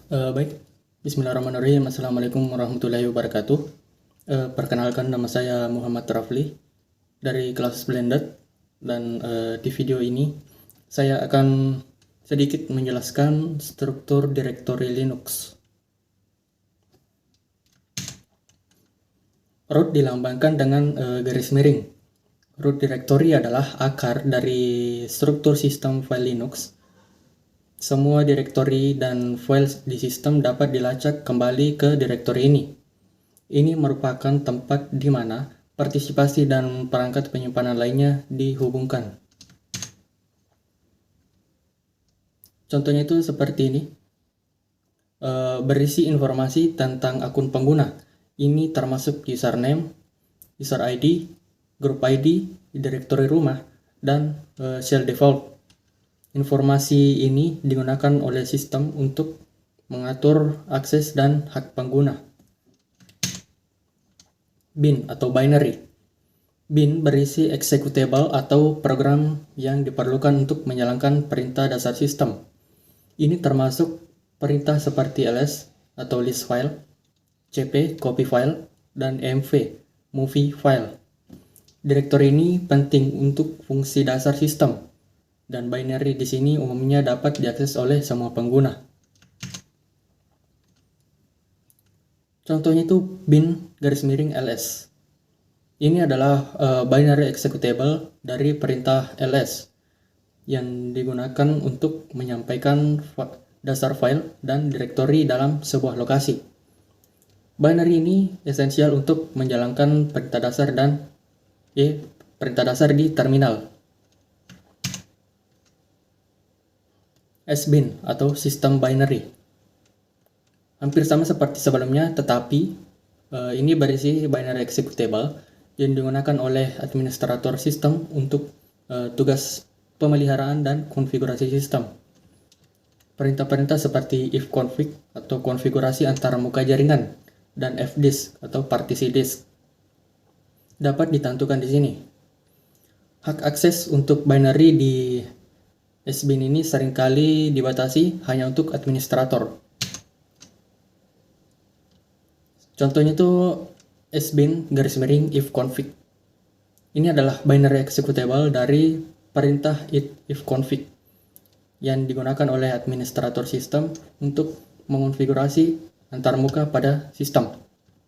Baik, Bismillahirrahmanirrahim. Assalamualaikum warahmatullahi wabarakatuh. Perkenalkan, nama saya Muhammad Rafli dari kelas Blended, dan di video ini saya akan sedikit menjelaskan struktur direktori Linux. Root dilambangkan dengan garis miring. Root directory adalah akar dari struktur sistem file Linux. Semua direktori dan file di sistem dapat dilacak kembali ke direktori ini. Ini merupakan tempat di mana partisipasi dan perangkat penyimpanan lainnya dihubungkan. Contohnya itu seperti ini. Berisi informasi tentang akun pengguna. Ini termasuk username, user ID, group ID, direktori rumah, dan shell default. Informasi ini digunakan oleh sistem untuk mengatur akses dan hak pengguna. Bin atau binary. Bin berisi executable atau program yang diperlukan untuk menjalankan perintah dasar sistem. Ini termasuk perintah seperti ls atau list file, cp copy file, dan mv movie file. Direktori ini penting untuk fungsi dasar sistem, dan binary di sini umumnya dapat diakses oleh semua pengguna. Contohnya itu bin _ls. Ini adalah binary executable dari perintah ls yang digunakan untuk menyampaikan dasar file dan direktori dalam sebuah lokasi. Binary ini esensial untuk menjalankan perintah dasar di terminal. Sbin atau sistem binary. Hampir sama seperti sebelumnya, tetapi ini berisi binary executable yang digunakan oleh administrator sistem untuk tugas pemeliharaan dan konfigurasi sistem. Perintah-perintah seperti ifconfig atau konfigurasi antara muka jaringan dan fdisk atau partisi disk dapat ditentukan di sini. Hak akses untuk binary di Sbin ini seringkali dibatasi hanya untuk administrator. Contohnya itu Sbin _ifconfig. Ini adalah binary executable dari perintah ifconfig yang digunakan oleh administrator sistem untuk mengonfigurasi antarmuka pada sistem,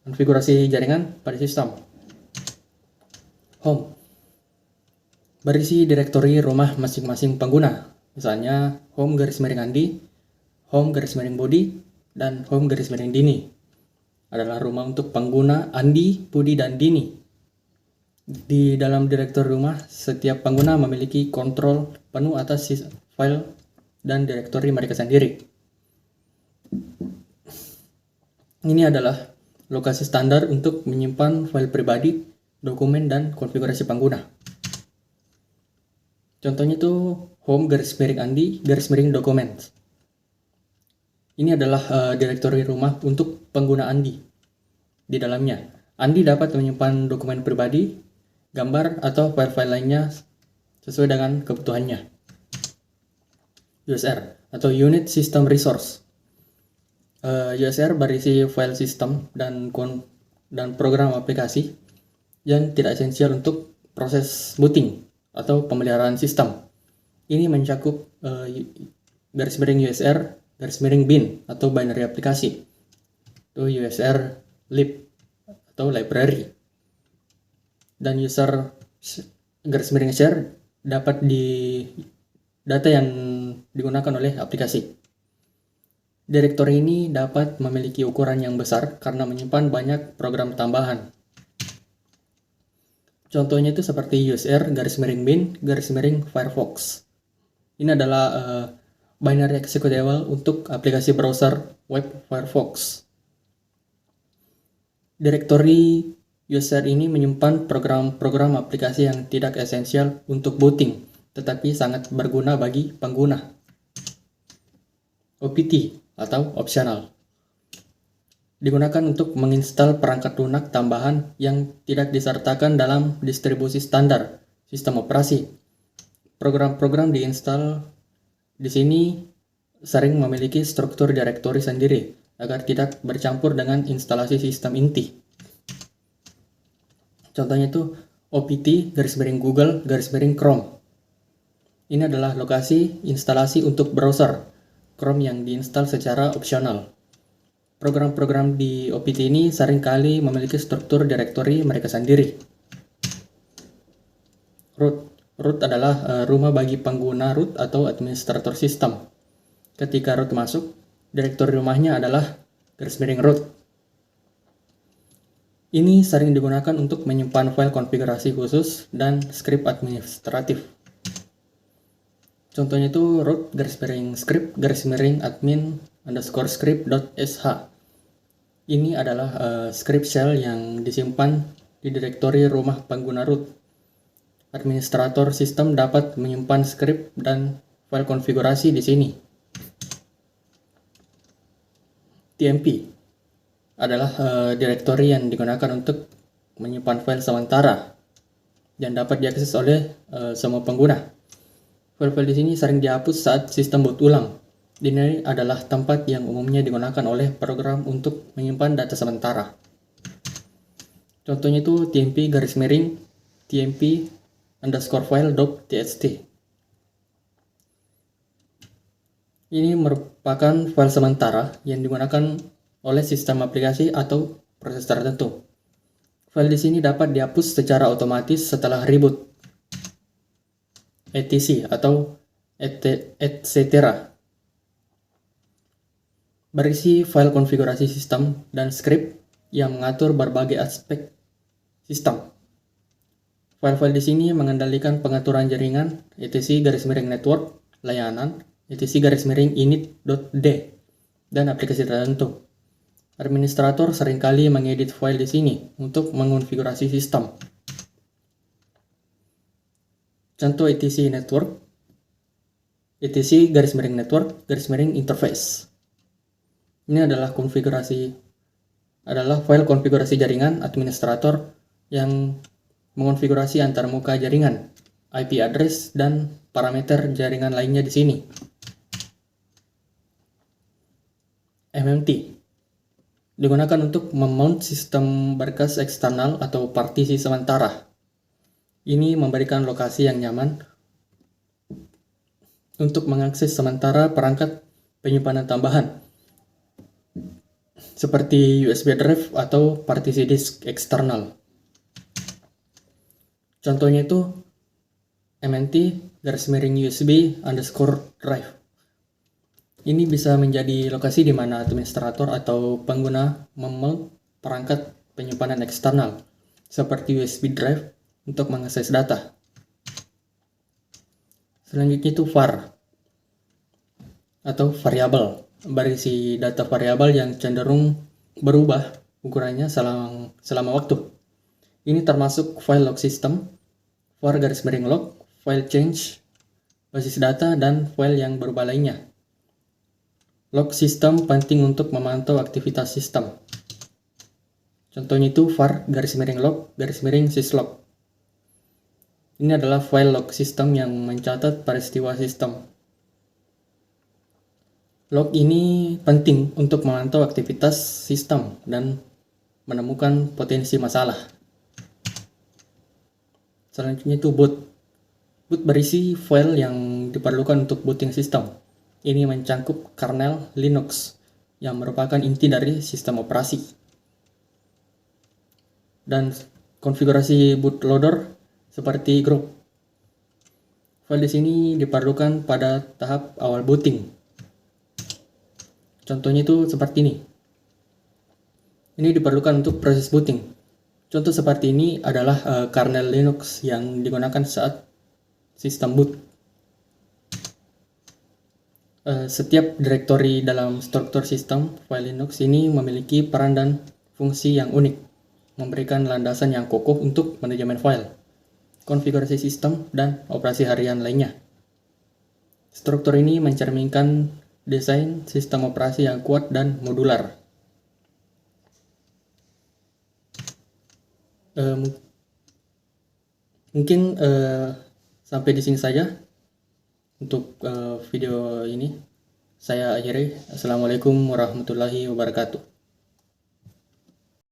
konfigurasi jaringan pada sistem. Home berisi direktori rumah masing-masing pengguna, misalnya home _Andi, home _Budi, dan home _Dini. Adalah rumah untuk pengguna Andi, Budi, dan Dini. Di dalam direktori rumah, setiap pengguna memiliki kontrol penuh atas file dan direktori mereka sendiri. Ini adalah lokasi standar untuk menyimpan file pribadi, dokumen, dan konfigurasi pengguna. Contohnya itu home _Andi _documents. Ini adalah direktori rumah untuk pengguna Andi. Di dalamnya, Andi dapat menyimpan dokumen pribadi, gambar, atau file-file lainnya sesuai dengan kebutuhannya. USR atau Unit System Resource. USR berisi file sistem dan program aplikasi yang tidak esensial untuk proses booting atau pemeliharaan sistem. Ini mencakup _USR _bin atau binary aplikasi, itu USR lib atau library, dan user _share dapat data yang digunakan oleh aplikasi. Direktori ini dapat memiliki ukuran yang besar karena menyimpan banyak program tambahan. Contohnya itu seperti USR _bin _Firefox. Ini adalah binary executable untuk aplikasi browser web Firefox. Direktori user ini menyimpan program-program aplikasi yang tidak esensial untuk booting, tetapi sangat berguna bagi pengguna. OPT atau optional. Digunakan untuk menginstal perangkat lunak tambahan yang tidak disertakan dalam distribusi standar sistem operasi. Program-program diinstal di sini sering memiliki struktur direktori sendiri agar tidak bercampur dengan instalasi sistem inti. Contohnya itu OPT _Google _Chrome. Ini adalah lokasi instalasi untuk browser Chrome yang diinstal secara opsional. Program-program di OPT ini seringkali memiliki struktur direktori mereka sendiri. Root adalah rumah bagi pengguna root atau administrator sistem. Ketika root masuk, direktori rumahnya adalah _root. Ini sering digunakan untuk menyimpan file konfigurasi khusus dan skrip administratif. Contohnya itu root _script _admin_script.sh. Ini adalah script shell yang disimpan di direktori rumah pengguna root. Administrator sistem dapat menyimpan skrip dan file konfigurasi di sini. TMP adalah direktori yang digunakan untuk menyimpan file sementara dan dapat diakses oleh semua pengguna. File-file di sini sering dihapus saat sistem boot ulang. Ini adalah tempat yang umumnya digunakan oleh program untuk menyimpan data sementara. Contohnya itu tmp_file.txt. Ini merupakan file sementara yang digunakan oleh sistem aplikasi atau proses tertentu. File di sini dapat dihapus secara otomatis setelah reboot, etc. atau etc. Berisi file konfigurasi sistem dan skrip yang mengatur berbagai aspek sistem. File-file di sini mengendalikan pengaturan jaringan, etc_network, layanan, etc_init.d, dan aplikasi tertentu. Administrator seringkali mengedit file di sini untuk mengonfigurasi sistem. Contoh etc_network, etc_network_interface. Ini adalah file konfigurasi jaringan administrator yang mengonfigurasi antarmuka jaringan, IP address, dan parameter jaringan lainnya di sini. MMT digunakan untuk memount sistem berkas eksternal atau partisi sementara. Ini memberikan lokasi yang nyaman untuk mengakses sementara perangkat penyimpanan tambahan seperti USB drive atau partisi disk eksternal. Contohnya itu mnt_USB_drive. Ini bisa menjadi lokasi di mana administrator atau pengguna memount perangkat penyimpanan eksternal seperti USB drive untuk mengakses data. Selanjutnya itu var atau variabel, berisi data variabel yang cenderung berubah ukurannya selama waktu. Ini termasuk file log system, var_log, file change, basis data, dan file yang berubah lainnya. Log system penting untuk memantau aktivitas sistem. Contohnya itu var_log_syslog. Ini adalah file log system yang mencatat peristiwa sistem. Log ini penting untuk memantau aktivitas sistem dan menemukan potensi masalah. Selanjutnya itu boot. Boot berisi file yang diperlukan untuk booting sistem. Ini mencangkup kernel Linux yang merupakan inti dari sistem operasi. Dan konfigurasi bootloader seperti group. File di sini diperlukan pada tahap awal booting. Contohnya itu seperti ini. Ini diperlukan untuk proses booting. Contoh seperti ini adalah kernel Linux yang digunakan saat sistem boot. Setiap direktori dalam struktur sistem file Linux ini memiliki peran dan fungsi yang unik, memberikan landasan yang kokoh untuk manajemen file, konfigurasi sistem, dan operasi harian lainnya. Struktur ini mencerminkan desain sistem operasi yang kuat dan modular. Mungkin sampai di sini saja untuk video ini. Saya akhiri. Assalamualaikum warahmatullahi wabarakatuh.